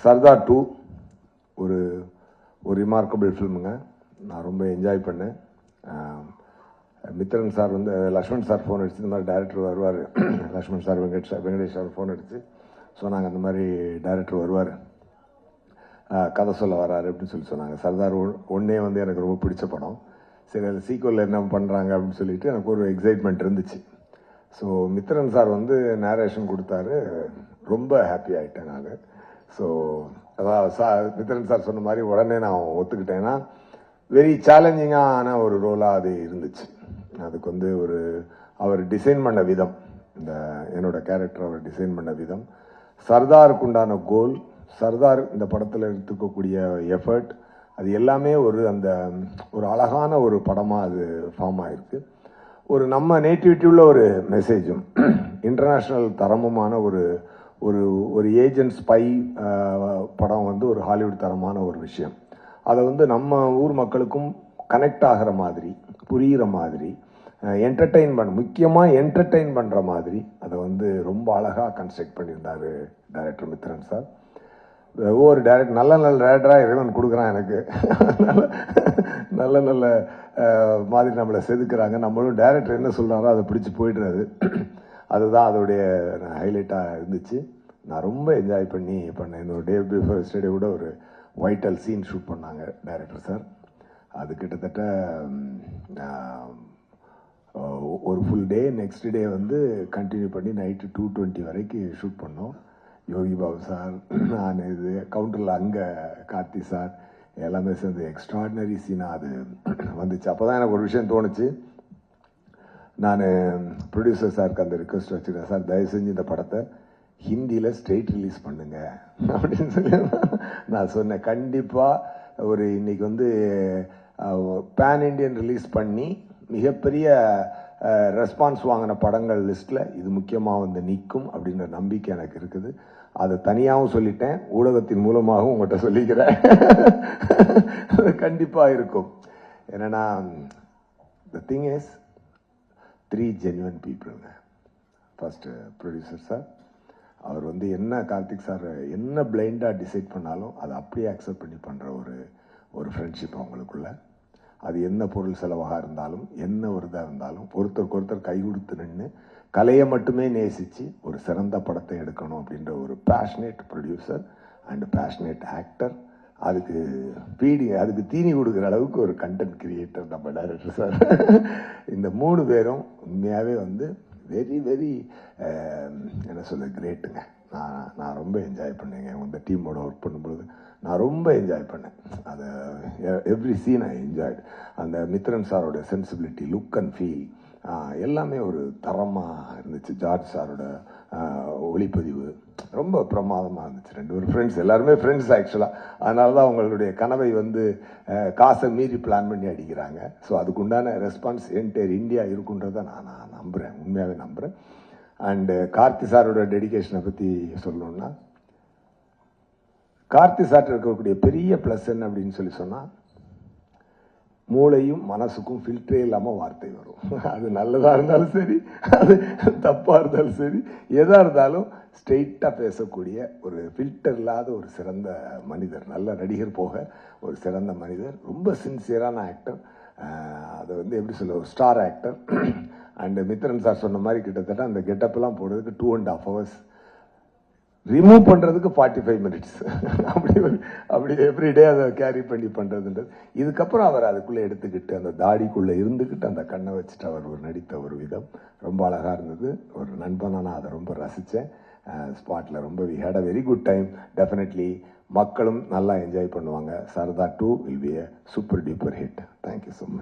சர்தார் 2 ஒரு ஒரு ரிமார்க்கபிள் ஃபில்முங்க. நான் ரொம்ப என்ஜாய் பண்ணேன். மித்ரன் சார் வந்து லக்ஷ்மண் சார் ஃபோன் அடிச்சு இந்த மாதிரி டைரக்டர் வருவார், Lakshman sir Venkatesh sir phone அடிச்சு சொன்னாங்க, அந்த மாதிரி டைரக்டர் வருவார், கதை சொல்ல வராரு அப்படின்னு சொன்னாங்க. சர்தார் ஒன்னே வந்து எனக்கு ரொம்ப பிடிச்ச படம். சரி, அதில் சீக்வலில் என்ன பண்ணுறாங்க அப்படின்னு சொல்லிட்டு எனக்கு ஒரு எக்ஸைட்மெண்ட் இருந்துச்சு. ஸோ மித்ரன் சார் வந்து நேரேஷன் கொடுத்தாரு, ரொம்ப ஹாப்பி ஆகிட்டேன் நான். ஸோ அதான் மித்ரன் சார் சொன்ன மாதிரி உடனே நான் ஒத்துக்கிட்டேன்னா வெரி சேலஞ்சிங்கான ஒரு ரோலாக அது இருந்துச்சு. அதுக்கு வந்து அவர் டிசைன் பண்ண விதம், இந்த என்னோட கேரக்டர் அவர் டிசைன் பண்ண விதம், சர்தாருக்கு உண்டான கோல், சர்தார் இந்த படத்தில் எடுத்துக்கக்கூடிய எஃபர்ட், அது எல்லாமே ஒரு அழகான ஒரு படமாக அது ஃபார்ம் ஆயிருக்கு. ஒரு நம்ம நேட்டிவிட்டி உள்ள ஒரு மெசேஜும் இன்டர்நேஷ்னல் தரமுமான ஒரு ஏஜென்ட் ஸ்பை படம் வந்து ஒரு ஹாலிவுட் தரமான ஒரு விஷயம். அதை வந்து நம்ம ஊர் மக்களுக்கும் கனெக்ட் ஆகிற மாதிரி, புரிகிற மாதிரி, முக்கியமாக என்டர்டெயின் பண்ணுற மாதிரி அதை வந்து ரொம்ப அழகாக கன்ஸ்ட்ரக்ட் பண்ணியிருந்தார் டைரக்டர் மித்ரன் சார். ஒவ்வொரு டைரக்டர் நல்ல டைரக்டராக இறைவன் கொடுக்குறான் எனக்கு. நல்ல மாதிரி நம்மளை செதுக்குறாங்க. நம்மளும் டைரக்டர் என்ன சொல்கிறாரோ அதை பிடிச்சி போயிடுறாரு. அதுதான் அதோடைய ஹைலைட்டாக இருந்துச்சு. நான் ரொம்ப என்ஜாய் பண்ணேன். என்னோட டே பிஃபோர் எஸ்டர்டே கூட ஒரு வைட்டல் சீன் ஷூட் பண்ணாங்க டைரக்டர் சார். அது கிட்டத்தட்ட ஒரு ஃபுல் டே, நெக்ஸ்ட் டே வந்து கண்டினியூ பண்ணி நைட்டு 2:20 வரைக்கும் ஷூட் பண்ணோம். யோகி பாபு சார், நான் இது கவுண்டரில் அங்கே கார்த்தி சார் எல்லாமே சேர்ந்து எக்ஸ்ட்ராடினரி சீனாக அது வந்துச்சு. அப்போ தான் எனக்கு ஒரு விஷயம் தோணுச்சு. நான் ப்ரொடியூசர் சாருக்கு அந்த ரிக்வெஸ்ட் வச்சுருக்கேன், சார் தயவு செஞ்சு இந்த படத்தை ஹிந்தியில் ஸ்ட்ரெயிட் ரிலீஸ் பண்ணுங்க அப்படின்னு சொல்லி நான் சொன்னேன். கண்டிப்பாக இன்னைக்கு வந்து பேன் இண்டியன் ரிலீஸ் பண்ணி மிகப்பெரிய ரெஸ்பான்ஸ் வாங்கின படங்கள் லிஸ்ட்டில் இது முக்கியமாக வந்து நிற்கும் அப்படின்ற நம்பிக்கை எனக்கு இருக்குது. அதை தனியாகவும் சொல்லிட்டேன், ஊடகத்தின் மூலமாகவும் உங்கள்கிட்ட சொல்லிக்கிறேன். கண்டிப்பாக இருக்கும். என்னென்னா த திங் இஸ் 3 ஜென்யூன் பீப்புளுங்க. ஃபர்ஸ்ட் ப்ரொடியூசர் சார், அவர் வந்து என்ன கார்த்திக் சார் என்ன பிளைண்டாக டிசைட் பண்ணாலும் அதை அப்படியே அக்செப்ட் பண்ணி பண்ணுற ஒரு ஃப்ரெண்ட்ஷிப் அவங்களுக்குள்ள. அது என்ன பொருள் செலவாக இருந்தாலும், என்ன ஒரு இதாக இருந்தாலும் ஒருத்தருக்கு ஒருத்தர் கை கொடுத்து நின்று கலையை மட்டுமே நேசித்து ஒரு சிறந்த படத்தை எடுக்கணும் அப்படின்ற ஒரு passionate producer and passionate actor. அதுக்கு தீனி கொடுக்குற அளவுக்கு ஒரு கண்டென்ட் கிரியேட்டர் நம்ம டைரக்டர் சார். இந்த 3 பேரும் உண்மையாகவே வந்து வெரி வெரி என்ன சொல்ல கிரேட்டுங்க. நான் ரொம்ப என்ஜாய் பண்ணேங்க. இந்த டீமோட ஒர்க் பண்ணும்பொழுது நான் ரொம்ப என்ஜாய் பண்ணேன். அதை எவ்ரி சீன் ஐ என்ஜாய்டு. அந்த மித்ரன் சாரோட சென்சிபிலிட்டி, லுக் அண்ட் ஃபீல் எல்லாமே ஒரு தரமாக இருந்துச்சு. ஜார்ஜ் சாரோட ஒளிப்பதிவு ரொம்ப பிரமாதமாக இருந்துச்சு. 2 பேரும் ஃப்ரெண்ட்ஸ், எல்லாருமே ஃப்ரெண்ட்ஸ் ஆக்சுவலாக. அதனால தான் அவங்களுடைய கனவை வந்து காசை மீறி பிளான் பண்ணி அடிக்கிறாங்க. ஸோ அதுக்குண்டான ரெஸ்பான்ஸ் என்டையர் இந்தியா இருக்குன்றதை நான் நம்புகிறேன், உண்மையாகவே நம்புகிறேன். அண்டு கார்த்தி சாரோட டெடிகேஷனை பற்றி சொல்லணுன்னா, கார்த்தி சார் இருக்கக்கூடிய பெரிய ப்ளஸ் என்ன அப்படின்னு சொன்னால், மூளையும் மனசுக்கும் ஃபில்டரே இல்லாமல் வார்த்தை வரும். அது நல்லதாக இருந்தாலும் சரி, அது தப்பாக இருந்தாலும் சரி, எதாக இருந்தாலும் ஸ்ட்ரெயிட்டாக பேசக்கூடிய ஒரு ஃபில்டர் இல்லாத ஒரு சிறந்த மனிதர், நல்ல நடிகர் போக ஒரு சிறந்த மனிதர், ரொம்ப சின்சியரான ஆக்டர். அதை வந்து எப்படி சொல்ல, ஒரு star actor. And Mithran sir சொன்ன மாதிரி கிட்டத்தட்ட அந்த கெட்டப்லாம் போடுறதுக்கு 2.5 hours, ரிமூவ் பண்ணுறதுக்கு 45 minutes. அப்படி எவ்ரிடே அதை கேரி பண்ணி பண்ணுறதுன்றது. இதுக்கப்புறம் அவர் அதுக்குள்ளே எடுத்துக்கிட்டு அந்த தாடிக்குள்ளே இருந்துக்கிட்டு அந்த கண்ணை வச்சுட்டு அவர் நடித்த ஒரு விதம் ரொம்ப அழகாக இருந்தது. ஒரு நண்பனாக நான் அதை ரொம்ப ரசித்தேன். ஸ்பாட்டில் ரொம்ப we had a very good time. Definitely மக்களும் நல்லா என்ஜாய் பண்ணுவாங்க. Sardar 2 will be a super duper hit. Thank you so much.